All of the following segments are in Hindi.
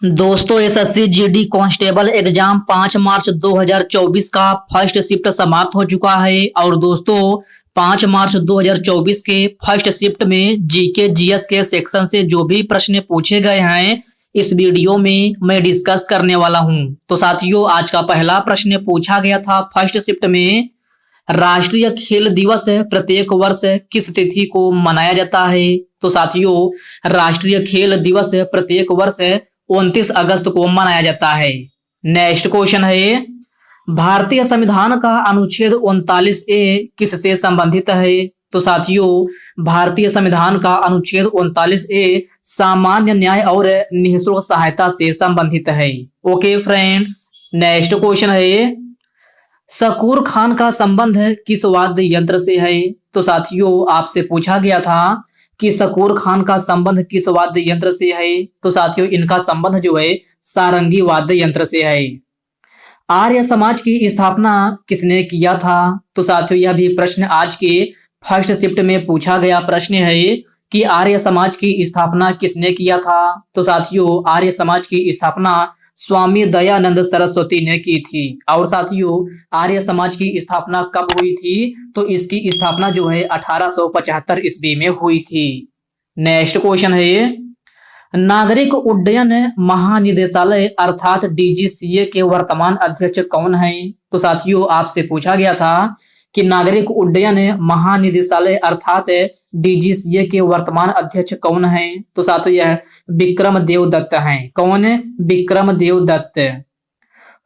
दोस्तों एसएससी जीडी कांस्टेबल एग्जाम 5 मार्च 2024 का फर्स्ट शिफ्ट समाप्त हो चुका है। और दोस्तों 5 मार्च 2024 के फर्स्ट शिफ्ट में जीके जीएस के सेक्शन से जो भी प्रश्न पूछे गए हैं इस वीडियो में मैं डिस्कस करने वाला हूं। तो साथियों आज का पहला प्रश्न पूछा गया था फर्स्ट शिफ्ट में, राष्ट्रीय खेल दिवस प्रत्येक वर्ष किस तिथि को मनाया जाता है। तो साथियों राष्ट्रीय खेल दिवस प्रत्येक वर्ष 29 अगस्त को मनाया जाता है। नेक्स्ट क्वेश्चन है, भारतीय संविधान का अनुच्छेद 39A किससे संबंधित है। तो साथियों भारतीय संविधान का अनुच्छेद 39A सामान्य न्याय और निःशुल्क सहायता से संबंधित है। ओके फ्रेंड्स, नेक्स्ट क्वेश्चन है, शकूर खान का संबंध किस वाद्य यंत्र से है। तो साथियों आपसे पूछा गया था कि शकूर खान का संबंध किस वाद्य यंत्र से है। तो साथियों इनका संबंध जो है सारंगी वाद्य यंत्र से है। आर्य समाज की स्थापना किसने किया था। तो साथियों यह भी प्रश्न आज के फर्स्ट शिफ्ट में पूछा गया प्रश्न है कि आर्य समाज की स्थापना किसने किया था। तो साथियों आर्य समाज की स्थापना स्वामी दयानंद सरस्वती ने की थी। और साथियों आर्य समाज की स्थापना कब हुई थी। तो इसकी स्थापना जो है 1875 ईस्वी में हुई थी। नेक्स्ट क्वेश्चन है, नागरिक उड्डयन महानिदेशालय अर्थात डीजीसीए के वर्तमान अध्यक्ष कौन है। तो साथियों आपसे पूछा गया था कि नागरिक उड्डयन महानिदेशालय अर्थात डीजीसीए के वर्तमान अध्यक्ष कौन है। तो साथियों यह विक्रम देवदत्त हैं। कौन है? विक्रम देवदत्त।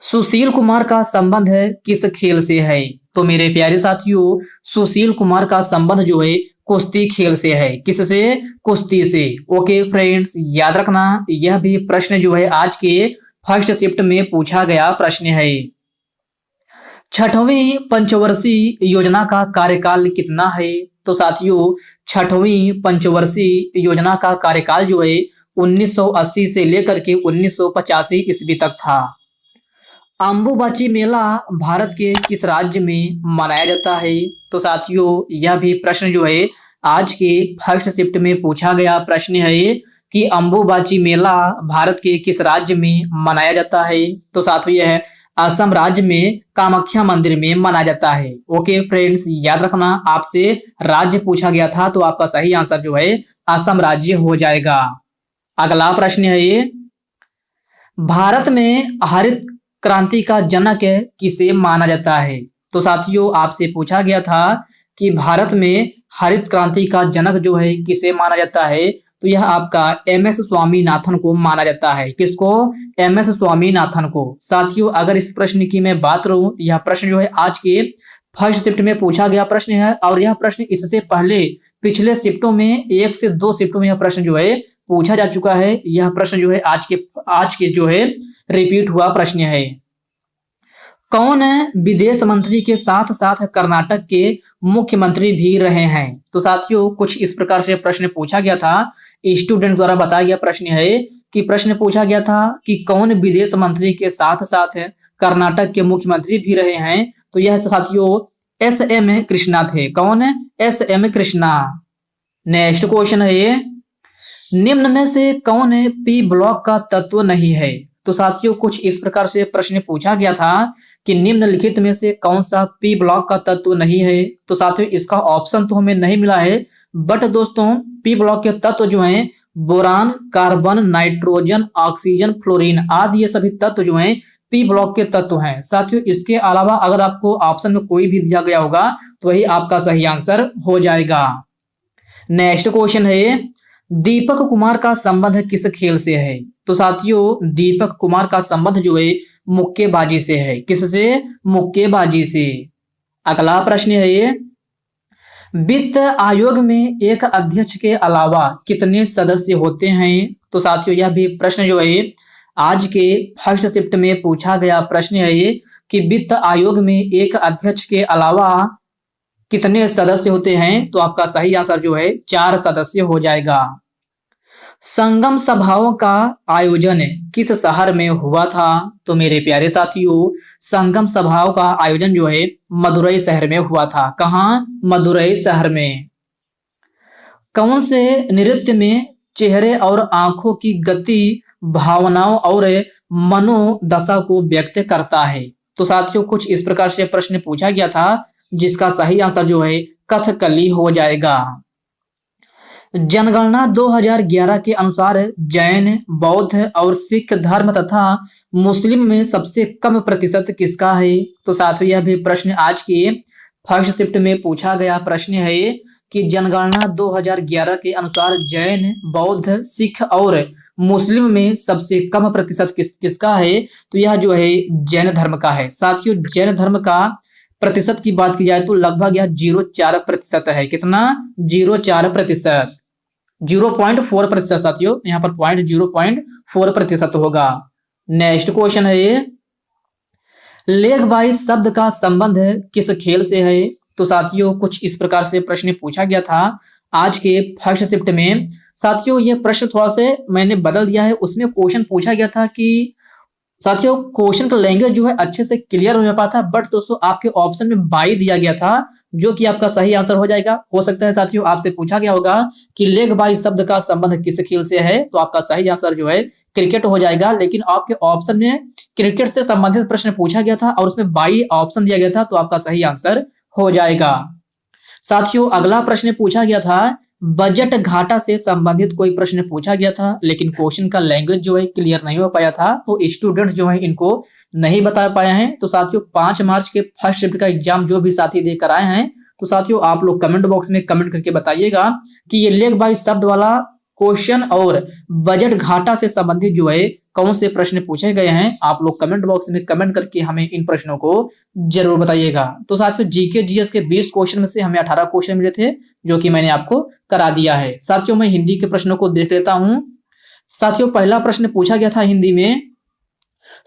सुशील कुमार का संबंध किस खेल से है। तो मेरे प्यारे साथियों सुशील कुमार का संबंध जो है कुश्ती खेल से है। किससे? कुश्ती से। ओके फ्रेंड्स याद रखना यह भी प्रश्न जो है आज के फर्स्ट शिफ्ट में पूछा गया प्रश्न है। छठवीं पंचवर्षीय योजना का कार्यकाल कितना है। तो साथियों छठवीं पंचवर्षीय योजना का कार्यकाल जो है 1980 से लेकर के 1985 ईस्वी तक था। अंबुबाची मेला भारत के किस राज्य में मनाया जाता है। तो साथियों यह भी प्रश्न जो है आज के फर्स्ट शिफ्ट में पूछा गया प्रश्न है कि अंबुबाची मेला भारत के किस राज्य में मनाया जाता है। तो साथियों यह असम राज्य में कामाख्या मंदिर में मनाया जाता है। ओके फ्रेंड्स याद रखना आपसे राज्य पूछा गया था तो आपका सही आंसर जो है असम राज्य हो जाएगा। अगला प्रश्न है ये, भारत में हरित क्रांति का जनक किसे माना जाता है। तो साथियों आपसे पूछा गया था कि भारत में हरित क्रांति का जनक जो है किसे माना जाता है। तो यह आपका एमएस स्वामीनाथन को माना जाता है। किसको? एमएस स्वामीनाथन को। साथियों अगर इस प्रश्न की मैं बात करूं तो यह प्रश्न जो है आज के फर्स्ट शिफ्ट में पूछा गया प्रश्न है। और यह प्रश्न इससे पहले पिछले शिफ्टों में 1 से 2 शिफ्टों में यह प्रश्न जो है पूछा जा चुका है। यह प्रश्न जो है आज के जो है रिपीट हुआ प्रश्न है। कौन विदेश मंत्री के साथ साथ कर्नाटक के मुख्यमंत्री भी रहे हैं। तो साथियों कुछ इस प्रकार से प्रश्न पूछा गया था, स्टूडेंट द्वारा बताया गया प्रश्न है कि प्रश्न पूछा गया था कि कौन विदेश मंत्री के साथ साथ कर्नाटक के मुख्यमंत्री भी रहे हैं। तो यह साथियों एस.एम. कृष्णा थे। कौन? एस.एम. कृष्णा। नेक्स्ट क्वेश्चन है, निम्न में से कौन पी ब्लॉक का तत्व नहीं है। तो साथियों कुछ इस प्रकार से प्रश्न पूछा गया था कि निम्नलिखित में से कौन सा पी ब्लॉक का तत्व नहीं है। तो साथियों इसका ऑप्शन तो हमें नहीं मिला है, बट दोस्तों पी ब्लॉक के तत्व जो हैं boron, carbon, nitrogen, oxygen, fluorine आदि ये सभी तत्व जो हैं पी ब्लॉक के तत्व हैं। साथियों इसके अलावा अगर आपको ऑप्शन में कोई भी दिया गया होगा तो वही आपका सही आंसर हो जाएगा। नेक्स्ट क्वेश्चन है, दीपक कुमार का संबंध किस खेल से है। तो साथियों दीपक कुमार का संबंध जो है मुक्केबाजी से है। किससे? मुक्केबाजी से। अगला प्रश्न है ये, वित्त आयोग में एक अध्यक्ष के अलावा कितने सदस्य होते हैं। तो साथियों यह भी प्रश्न जो है आज के फर्स्ट शिफ्ट में पूछा गया प्रश्न है ये कि वित्त आयोग में एक अध्यक्ष के अलावा कितने सदस्य होते हैं। तो आपका सही आंसर जो है 4 सदस्य हो जाएगा। संगम सभाओं का आयोजन किस शहर में हुआ था। तो मेरे प्यारे साथियों संगम सभाओं का आयोजन जो है मदुरई शहर में हुआ था। कहाँ? मदुरई शहर में। कौन से नृत्य में चेहरे और आंखों की गति भावनाओं और मनोदशा को व्यक्त करता है। तो साथियों कुछ इस प्रकार से प्रश्न पूछा गया था, जिसका सही आंसर जो है कथकली हो जाएगा। जनगणना 2011 के अनुसार जैन, बौद्ध और सिख धर्म तथा मुस्लिम में सबसे कम प्रतिशत किसका है? तो साथियों यह भी प्रश्न आज के फर्स्ट शिफ्ट में पूछा गया प्रश्न है कि जनगणना 2011 के अनुसार जैन, बौद्ध, सिख और मुस्लिम में सबसे कम प्रतिशत किसका है? तो यह जो है जैन धर्म का है। साथियों जैन धर्म का प्रतिशत की बात की जाए तो लगभग यह 0.4% है। कितना? 0.4%, 0.4%। साथियों यहाँ पर 0.4% होगा। नेक्स्ट क्वेश्चन है ये, लेग बाई शब्द का संबंध किस खेल से है? तो साथियों कुछ इस प्रकार से प्रश्न पूछा गया था आज के फर्स्ट शिफ्ट में। साथियों ये प्रश्न थोड़ा से मैंने बदल दिया है। उसमें क्वेश्चन पूछा गया था कि साथियों क्वेश्चन का लैंग्वेज जो है अच्छे से क्लियर हो पाता, बट दोस्तों आपके ऑप्शन में बाई दिया गया था, जो कि आपका सही आंसर हो जाएगा। हो सकता है साथियों आपसे पूछा गया होगा कि लेग बाई शब्द का संबंध किस खेल से है, तो आपका सही आंसर जो है क्रिकेट हो जाएगा। लेकिन आपके ऑप्शन में क्रिकेट से संबंधित प्रश्न पूछा गया था और उसमें बाई ऑप्शन दिया गया था, तो आपका सही आंसर हो जाएगा। साथियों अगला प्रश्न पूछा गया था, बजट घाटा से संबंधित कोई प्रश्न पूछा गया था, लेकिन क्वेश्चन का लैंग्वेज जो है क्लियर नहीं हो पाया था, तो स्टूडेंट जो है इनको नहीं बता पाया है। तो साथियों 5 मार्च के फर्स्ट शिफ्ट का एग्जाम जो भी साथी देकर आए हैं, तो साथियों आप लोग कमेंट बॉक्स में कमेंट करके बताइएगा कि ये लेग बाई शब्द वाला क्वेश्चन और बजट घाटा से संबंधित जो है कौन से प्रश्न पूछे गए हैं। आप लोग कमेंट बॉक्स में कमेंट करके हमें इन प्रश्नों को जरूर बताइएगा। तो साथियों जीके जीएस के 20 क्वेश्चन में से हमें 18 क्वेश्चन मिले थे, जो कि मैंने आपको करा दिया है। साथियों मैं हिंदी के प्रश्नों को देख लेता हूं। साथियों पहला प्रश्न पूछा गया था हिंदी में,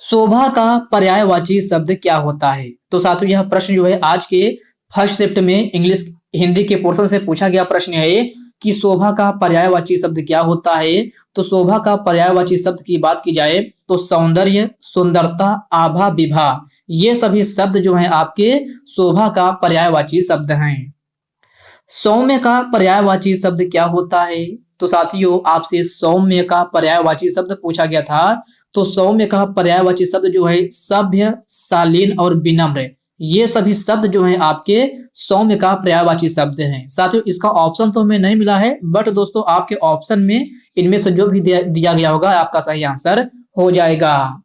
शोभा का पर्यायवाची शब्द क्या होता है? तो साथियों यह प्रश्न जो है आज के फर्स्ट शिफ्ट में इंग्लिश हिंदी के पोर्शन से पूछा गया प्रश्न है कि शोभा का पर्यायवाची शब्द क्या होता है। तो शोभा का पर्यायवाची शब्द की बात की जाए तो सौंदर्य, सुंदरता, आभा, विभा, ये सभी शब्द जो हैं आपके शोभा का पर्यायवाची शब्द हैं। सौम्य का पर्यायवाची शब्द क्या होता है? तो साथियों आपसे सौम्य का पर्यायवाची शब्द पूछा गया था। तो सौम्य का पर्यायवाची शब्द जो है सभ्य, शालीन और विनम्र, ये सभी शब्द जो हैं आपके सौम्य का पर्यायवाची शब्द हैं। साथियों इसका ऑप्शन तो हमें नहीं मिला है, बट दोस्तों आपके ऑप्शन में इनमें से जो भी दिया गया होगा आपका सही आंसर हो जाएगा।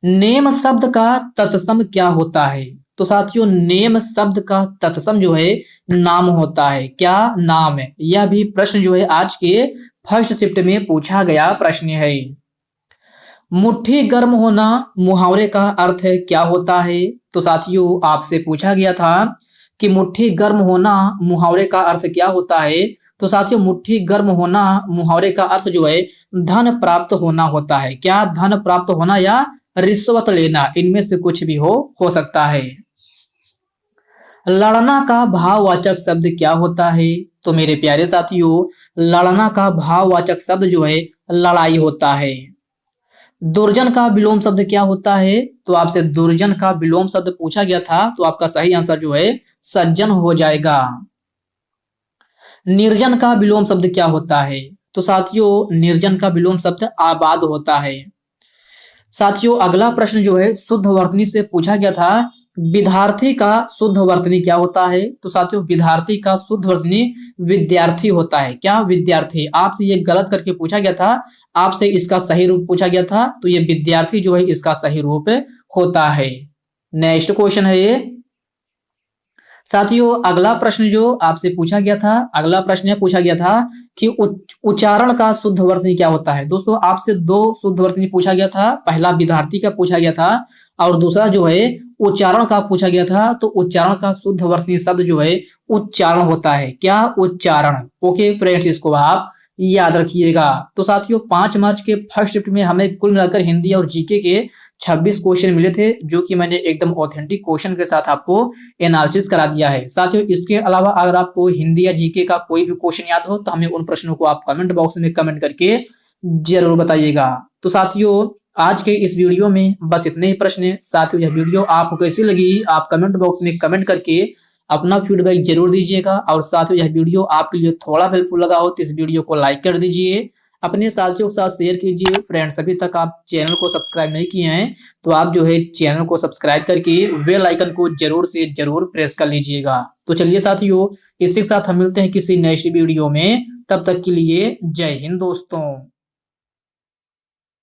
नेम शब्द का तत्सम क्या होता है? तो साथियों नेम शब्द का तत्सम जो है नाम होता है। क्या? नाम है। यह भी प्रश्न जो है आज के फर्स्ट शिफ्ट में पूछा गया प्रश्न है। मुट्ठी गर्म होना मुहावरे का अर्थ क्या होता है? तो साथियों आपसे पूछा गया था कि मुट्ठी गर्म होना मुहावरे का अर्थ क्या होता है। तो साथियों मुट्ठी गर्म होना मुहावरे का अर्थ जो है धन प्राप्त होना होता है। क्या? धन प्राप्त होना या रिश्वत लेना, इनमें से कुछ भी हो सकता है। लड़ना का भाववाचक शब्द क्या होता है? तो मेरे प्यारे साथियों लड़ना का भाववाचक शब्द जो है लड़ाई होता है। दुर्जन का विलोम शब्द क्या होता है? तो आपसे दुर्जन का विलोम शब्द पूछा गया था, तो आपका सही आंसर जो है सज्जन हो जाएगा। निर्जन का विलोम शब्द क्या होता है? तो साथियों निर्जन का विलोम शब्द आबाद होता है। साथियों अगला प्रश्न जो है शुद्ध वर्तनी से पूछा गया था, विद्यार्थी का शुद्ध वर्तनी क्या होता है? तो साथियों विद्यार्थी का शुद्ध वर्तनी विद्यार्थी होता है। क्या? विद्यार्थी। आपसे ये गलत करके पूछा गया था, आपसे इसका सही रूप पूछा गया था, तो ये विद्यार्थी जो है इसका सही रूप होता है। नेक्स्ट क्वेश्चन है ये। साथियों अगला प्रश्न जो आपसे पूछा गया था, अगला प्रश्न पूछा गया था कि उच्चारण का शुद्ध वर्तनी क्या होता है। दोस्तों आपसे 2 शुद्ध वर्तनी पूछा गया था, पहला विद्यार्थी का पूछा गया था और दूसरा जो है उच्चारण का पूछा गया था। तो उच्चारण का शुद्ध वर्तनी शब्द जो है उच्चारण होता है। क्या? उच्चारण। ओके फ्रेंड्स इसको आप याद रखिएगा। तो साथियों 5 मार्च के फर्स्ट शिफ्ट में हमें कुल मिलाकर हिंदी और जीके के 26 क्वेश्चन मिले थे, जो कि मैंने एकदम ऑथेंटिक क्वेश्चन के साथ आपको एनालिसिस करा दिया है। साथियों इसके अलावा अगर आपको हिंदी या जीके का कोई भी क्वेश्चन याद हो तो हमें उन प्रश्नों को आप कमेंट बॉक्स में कमेंट करके जरूर बताइएगा। तो साथियों आज के इस वीडियो में बस इतने ही प्रश्न। साथियों यह वीडियो आपको कैसी लगी आप कमेंट बॉक्स में कमेंट करके अपना फीडबैक जरूर दीजिएगा। और साथियों यह वीडियो आपके लिए थोड़ा हेल्पफुल लगा हो तो इस वीडियो को लाइक कर दीजिए। अपने साथियों के साथ शेयर कीजिए। फ्रेंड्स, अभी तक आप चैनल को सब्सक्राइब नहीं किए हैं तो आप जो है चैनल को सब्सक्राइब करके बेल आइकन को जरूर से जरूर प्रेस कर लीजिएगा। तो चलिए साथियों, इसी के साथ हम मिलते हैं किसी नेक्स्ट वीडियो में। तब तक के लिए जय हिंद दोस्तों।